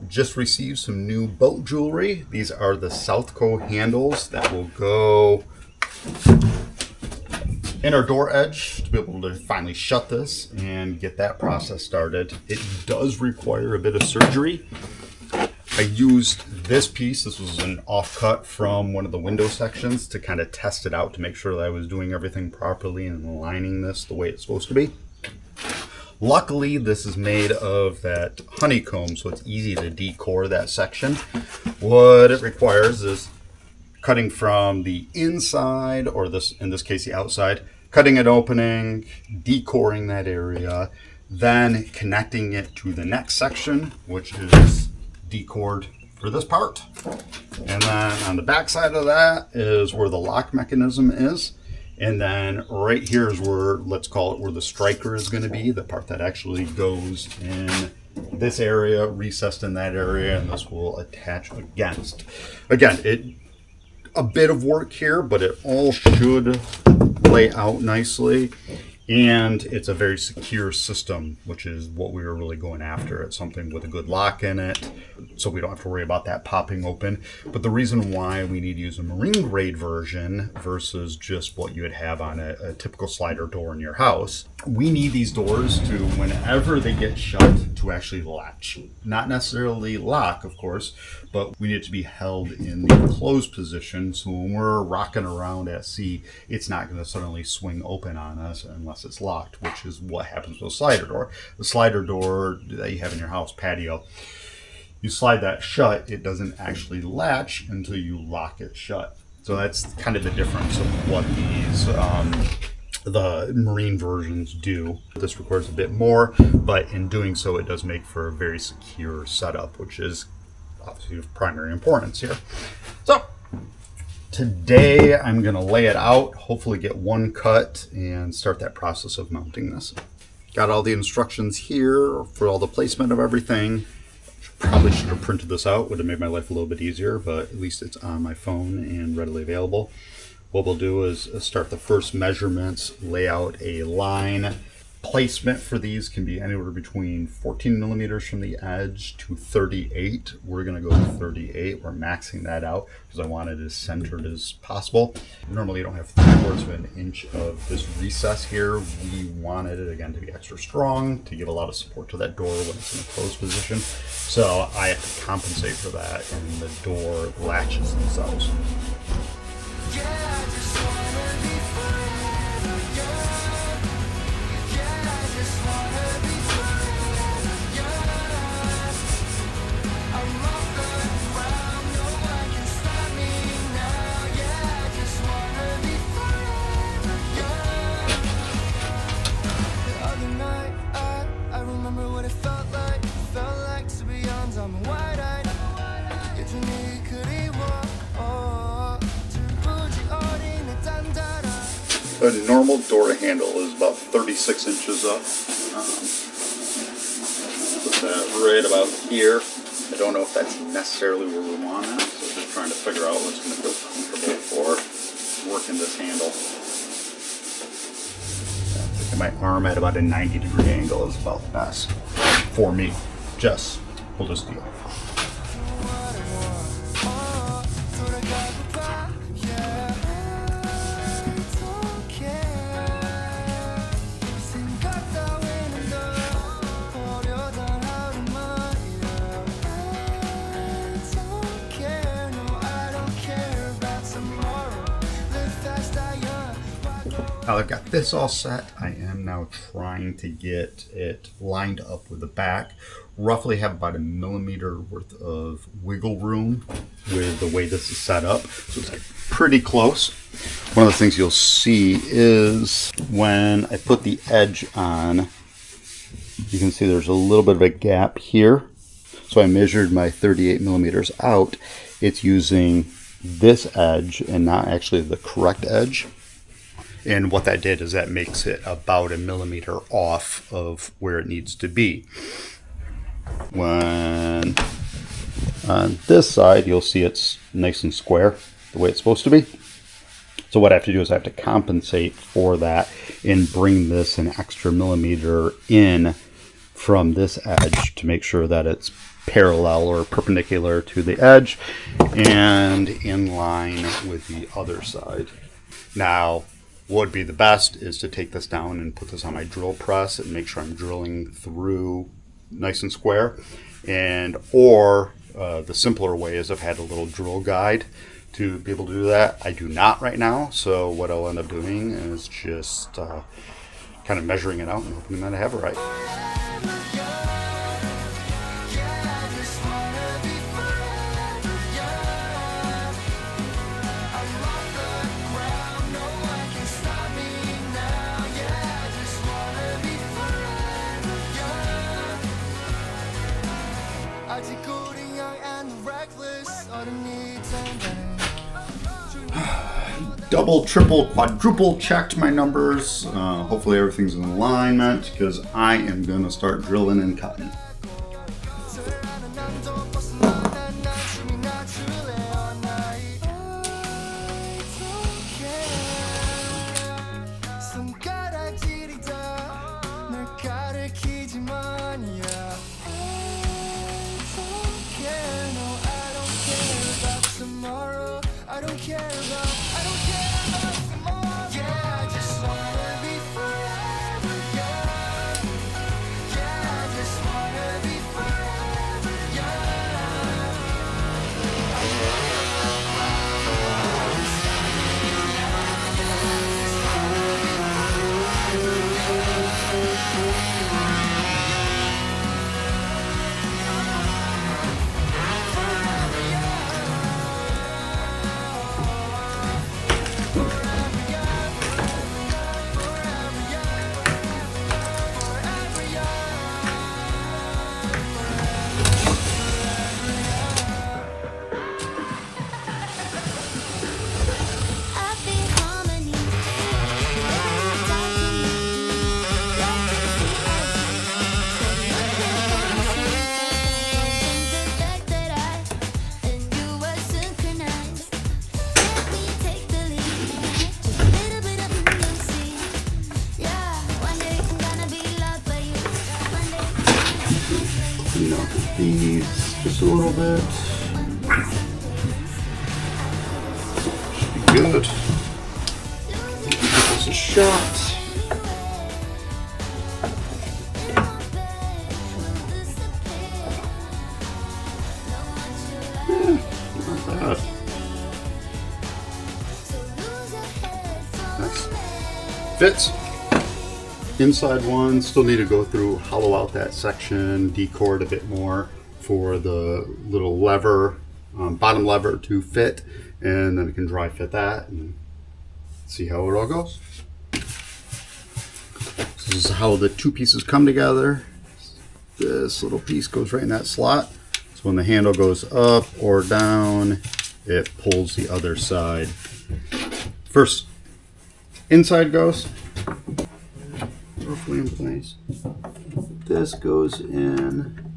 Just received some new boat jewelry. These are the SouthCo handles that will go in our door edge to be able to finally shut this and get that process started. It does require a bit of surgery. I used this piece. This was an offcut from one of the window sections to kind of test it out to make sure that I was doing everything properly and aligning this the way it's supposed to be. Luckily, this is made of that honeycomb, so it's easy to decore that section. What it requires is cutting from the inside, or this, in this case, the outside, cutting an opening, decoring that area, then connecting it to the next section, which is decored for this part. And then on the back side of that is where the lock mechanism is. And then right here is where, let's call it where the striker is going to be, the part that actually goes in this area, recessed in that area, and this will attach against. Again, a bit of work here, but it all should lay out nicely. And it's a very secure system, which is what we were really going after. It's something with a good lock in it, so we don't have to worry about that popping open. But the reason why we need to use a marine grade version versus just what you would have on a typical slider door in your house, we need these doors to, whenever they get shut, to actually latch. Not necessarily lock, of course, but we need it to be held in the closed position, so when we're rocking around at sea, it's not going to suddenly swing open on us unless it's locked, which is what happens with a slider door. The slider door that you have in your house patio, you slide that shut, it doesn't actually latch until you lock it shut. So that's kind of the difference of what these the marine versions do. This requires a bit more, but in doing so it does make for a very secure setup, which is obviously of primary importance here. So today I'm going to lay it out, hopefully get one cut and start that process of mounting this. Got all the instructions here for all the placement of everything. Probably should have printed this out, would have made my life a little bit easier, but at least it's on my phone and readily available. What we'll do is start the first measurements, lay out a line. Placement for these can be anywhere between 14 millimeters from the edge to 38. We're going to go with 38. We're maxing that out because I want it as centered as possible. Normally you don't have 3/4 of an inch of this recess here. We wanted it again to be extra strong to give a lot of support to that door when it's in a closed position. So I have to compensate for that in the door latches themselves. A normal door handle is about 36 inches up. Put that right about here. I don't know if that's necessarily where we want it, so just trying to figure out what's going to feel comfortable for working this handle. Thinking my arm at about a 90-degree angle is about the best for me. We'll just deal. Now I've got this all set. I am now trying to get it lined up with the back. Roughly have about 1 millimeter worth of wiggle room with the way this is set up. So it's like pretty close. One of the things you'll see is when I put the edge on, you can see there's a little bit of a gap here. So I measured my 38 millimeters out. It's using this edge and not actually the correct edge. And what that did is that makes it about 1 millimeter off of where it needs to be. When on this side, you'll see it's nice and square, the way it's supposed to be. So what I have to do is I have to compensate for that and bring this an extra millimeter in from this edge to make sure that it's parallel or perpendicular to the edge and in line with the other side. Now, what would be the best is to take this down and put this on my drill press and make sure I'm drilling through nice and square. Or the simpler way is I've had a little drill guide to be able to do that. I do not right now, so what I'll end up doing is just kind of measuring it out and hoping that I have it right. Double, triple, quadruple checked my numbers. Hopefully everything's in alignment because I am going to start drilling and cutting. Clean out these just a little bit. Should be good. Give this a shot. Not bad. Nice. Fits. Inside one, still need to go through, hollow out that section, decord a bit more for the little lever, bottom lever to fit, and then I can dry fit that and see how it all goes. So this is how the two pieces come together. This little piece goes right in that slot. So when the handle goes up or down, it pulls the other side. First, inside goes. Roughly in place. This goes in,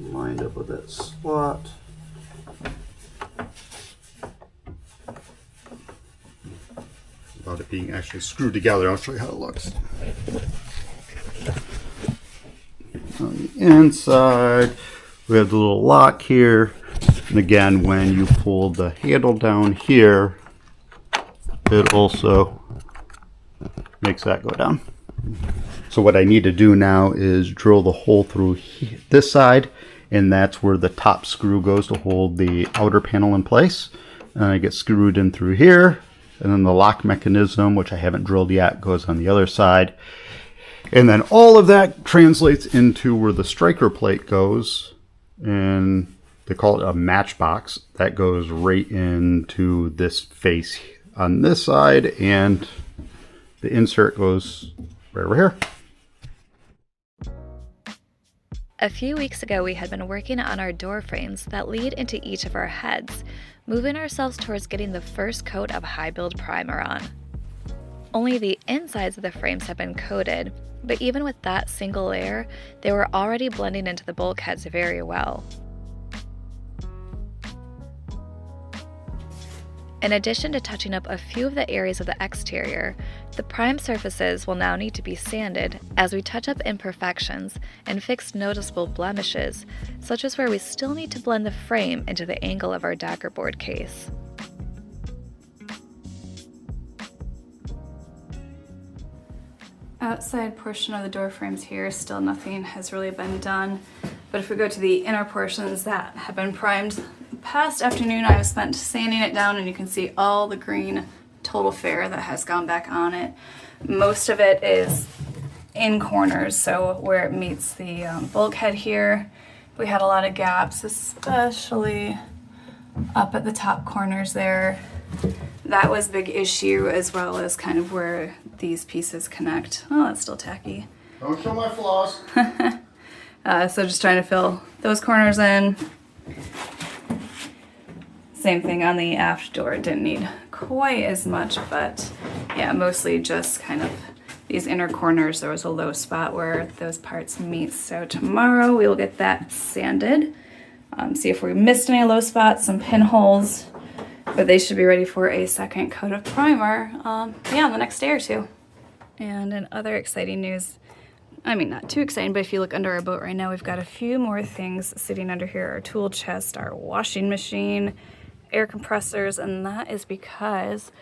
lined up with that slot. About it being actually screwed together, I'll show you how it looks. On the inside, we have the little lock here, and again, when you pull the handle down here, it also makes that go down. So what I need to do now is drill the hole through this side, and that's where the top screw goes to hold the outer panel in place. And I get screwed in through here, and then the lock mechanism, which I haven't drilled yet, goes on the other side. And then all of that translates into where the striker plate goes, and they call it a matchbox. That goes right into this face on this side, and the insert goes right over here. A few weeks ago, we had been working on our door frames that lead into each of our heads, moving ourselves towards getting the first coat of high build primer on. Only the insides of the frames have been coated, but even with that single layer, they were already blending into the bulkheads very well. In addition to touching up a few of the areas of the exterior, the prime surfaces will now need to be sanded as we touch up imperfections and fix noticeable blemishes, such as where we still need to blend the frame into the angle of our daggerboard case. Outside portion of the door frames here, still nothing has really been done. But if we go to the inner portions that have been primed, the past afternoon I have spent sanding it down, and you can see all the green total fair that has gone back on it. Most of it is in corners, so where it meets the bulkhead here, we had a lot of gaps, especially up at the top corners there. That was a big issue, as well as kind of where these pieces connect. Oh, that's still tacky. Don't show my flaws. So just trying to fill those corners in. Same thing on the aft door. It didn't need quite as much, but yeah, mostly just kind of these inner corners. There was a low spot where those parts meet. So tomorrow we will get that sanded. See if we missed any low spots, some pinholes, but they should be ready for a second coat of primer, in the next day or two. And in other exciting news, I mean, not too exciting, but if you look under our boat right now, we've got a few more things sitting under here. Our tool chest, our washing machine, air compressors, and that is because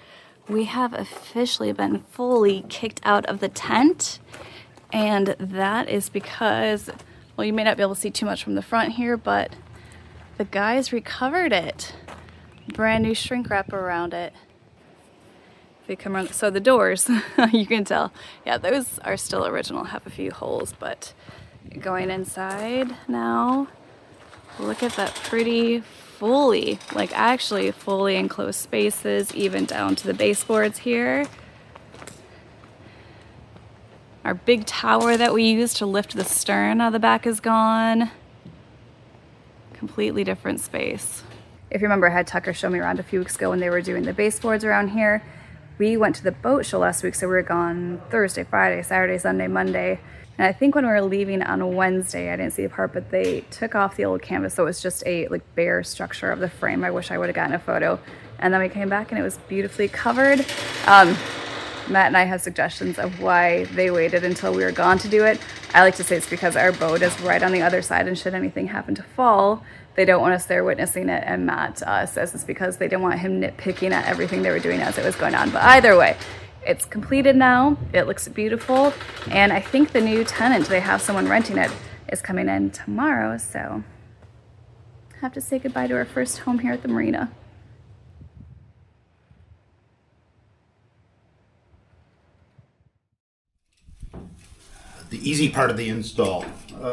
we have officially been fully kicked out of the tent. And that is because, well, you may not be able to see too much from the front here, but the guys recovered it. Brand new shrink wrap around it. If you come around, so the doors, you can tell, yeah, those are still original, have a few holes, but going inside now, look at that pretty fully enclosed spaces, even down to the baseboards here. Our big tower that we used to lift the stern out of the back is gone. Completely different space. If you remember, I had Tucker show me around a few weeks ago when they were doing the baseboards around here. We went to the boat show last week, so we were gone Thursday, Friday, Saturday, Sunday, Monday. And I think when we were leaving on Wednesday, I didn't see the part, but they took off the old canvas, so it was just a bare structure of the frame. I wish I would have gotten a photo. And then we came back and it was beautifully covered. Matt and I have suggestions of why they waited until we were gone to do it. I like to say it's because our boat is right on the other side, and should anything happen to fall, they don't want us there witnessing it. And Matt says it's because they didn't want him nitpicking at everything they were doing as it was going on. But either way, it's completed now. It looks beautiful. And I think the new tenant, they have someone renting it, is coming in tomorrow. So I have to say goodbye to our first home here at the marina. The easy part of the install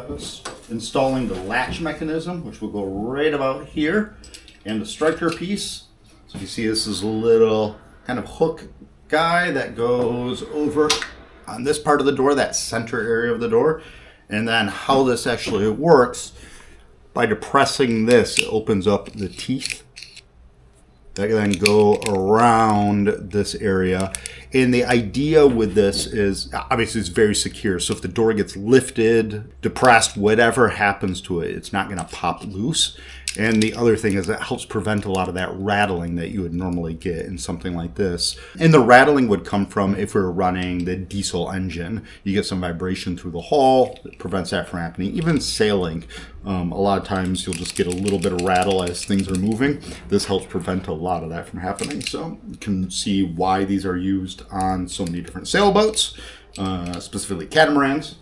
is installing the latch mechanism, which will go right about here, and the striker piece. So you see this is a little kind of hook guy that goes over on this part of the door, that center area of the door. And then how this actually works, by depressing this, it opens up the teeth that then go around this area. And the idea with this is, obviously it's very secure, so if the door gets lifted, depressed, whatever happens to it, it's not going to pop loose. And the other thing is it helps prevent a lot of that rattling that you would normally get in something like this. And the rattling would come from if we were running the diesel engine. You get some vibration through the hull, it prevents that from happening. Even sailing, a lot of times you'll just get a little bit of rattle as things are moving. This helps prevent a lot of that from happening. So you can see why these are used on so many different sailboats, specifically catamarans.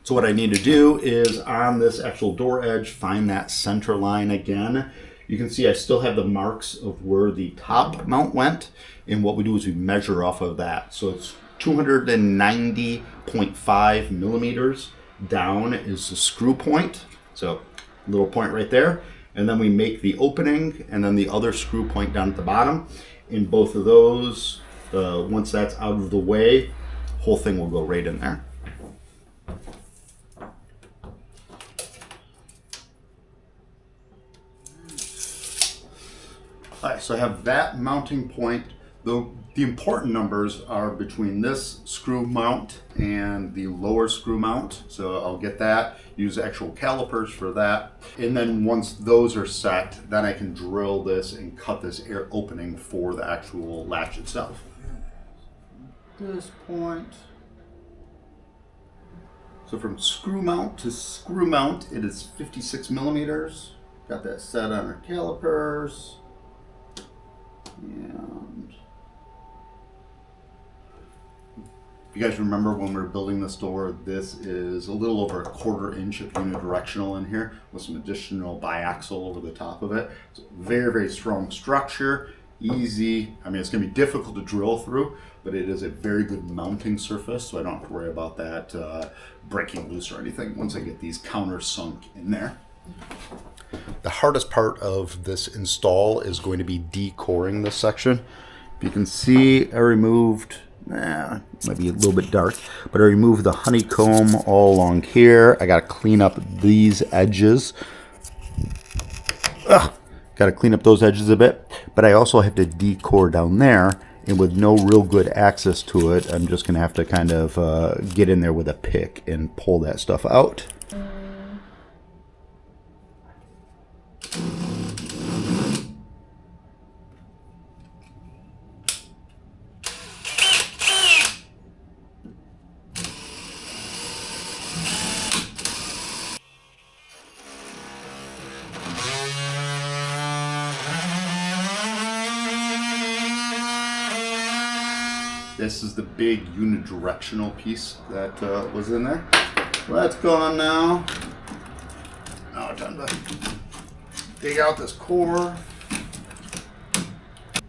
So what I need to do is on this actual door edge, find that center line again. You can see I still have the marks of where the top mount went. And what we do is we measure off of that. So it's 290.5 millimeters down is the screw point. So little point right there. And then we make the opening and then the other screw point down at the bottom. In both of those, once that's out of the way, whole thing will go right in there. All right, so I have that mounting point The important numbers are between this screw mount and the lower screw mount. So I'll get that, use actual calipers for that. And then once those are set, then I can drill this and cut this air opening for the actual latch itself. At this point, so from screw mount to screw mount, it is 56 millimeters. Got that set on our calipers. And if you guys remember when we were building this door, this is a little over 1/4 inch of unidirectional in here with some additional biaxial over the top of it. It's very, very strong structure, easy. I mean, it's going to be difficult to drill through, but it is a very good mounting surface, so I don't have to worry about that breaking loose or anything once I get these counters sunk in there. The hardest part of this install is going to be decoring this section. If you can see, I removed, might be a little bit dark, but I removed the honeycomb all along here. I got to clean up these edges. Got to clean up those edges a bit, but I also have to decore down there, and with no real good access to it, I'm just going to have to kind of get in there with a pick and pull that stuff out. This is the big unidirectional piece that was in there. Well, that's gone now. Now time to dig out this core,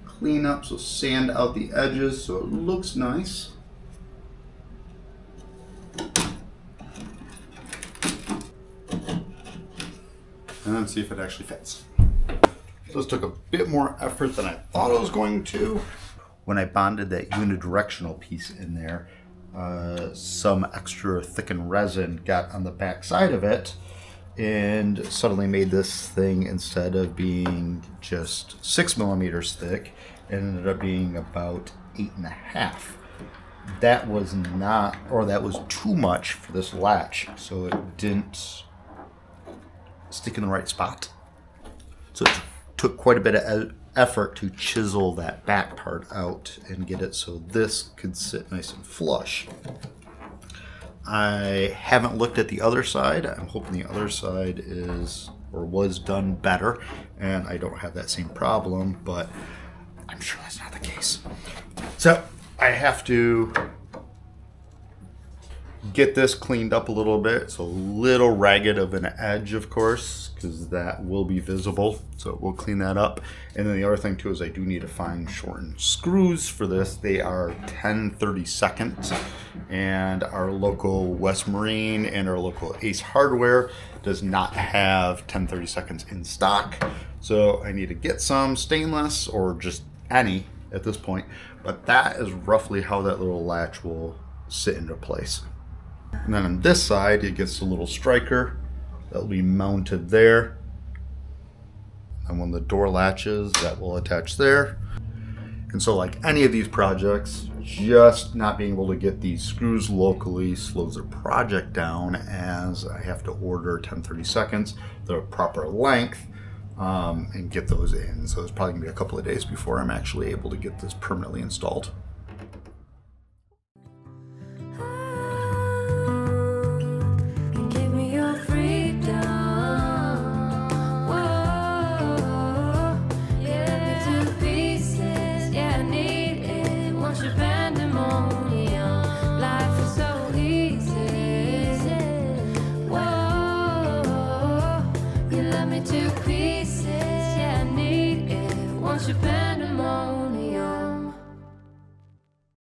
clean up, so sand out the edges so it looks nice. And then see if it actually fits. So this took a bit more effort than I thought it was going to. When I bonded that unidirectional piece in there, some extra thickened resin got on the back side of it and suddenly made this thing, instead of being just 6 millimeters thick, it ended up being about 8.5. That was not, or that was too much for this latch, so it didn't stick in the right spot. So it took quite a bit of effort to chisel that back part out and get it so this could sit nice and flush. I haven't looked at the other side. I'm hoping the other side is or was done better and I don't have that same problem, but I'm sure that's not the case. So I have to get this cleaned up a little bit. It's a little ragged of an edge, of course, because that will be visible. So we'll clean that up. And then the other thing too is I do need to find shortened screws for this. They are 10/32, and our local West Marine and our local Ace Hardware does not have 10/32 in stock. So I need to get some stainless or just any at this point. But that is roughly how that little latch will sit into place. And then on this side, it gets a little striker that will be mounted there. And one of the door latches that will attach there. And so like any of these projects, just not being able to get these screws locally slows the project down, as I have to order 10/32 the proper length and get those in. So it's probably gonna be a couple of days before I'm actually able to get this permanently installed. To pieces, yeah, I need it. Want your pandemonium.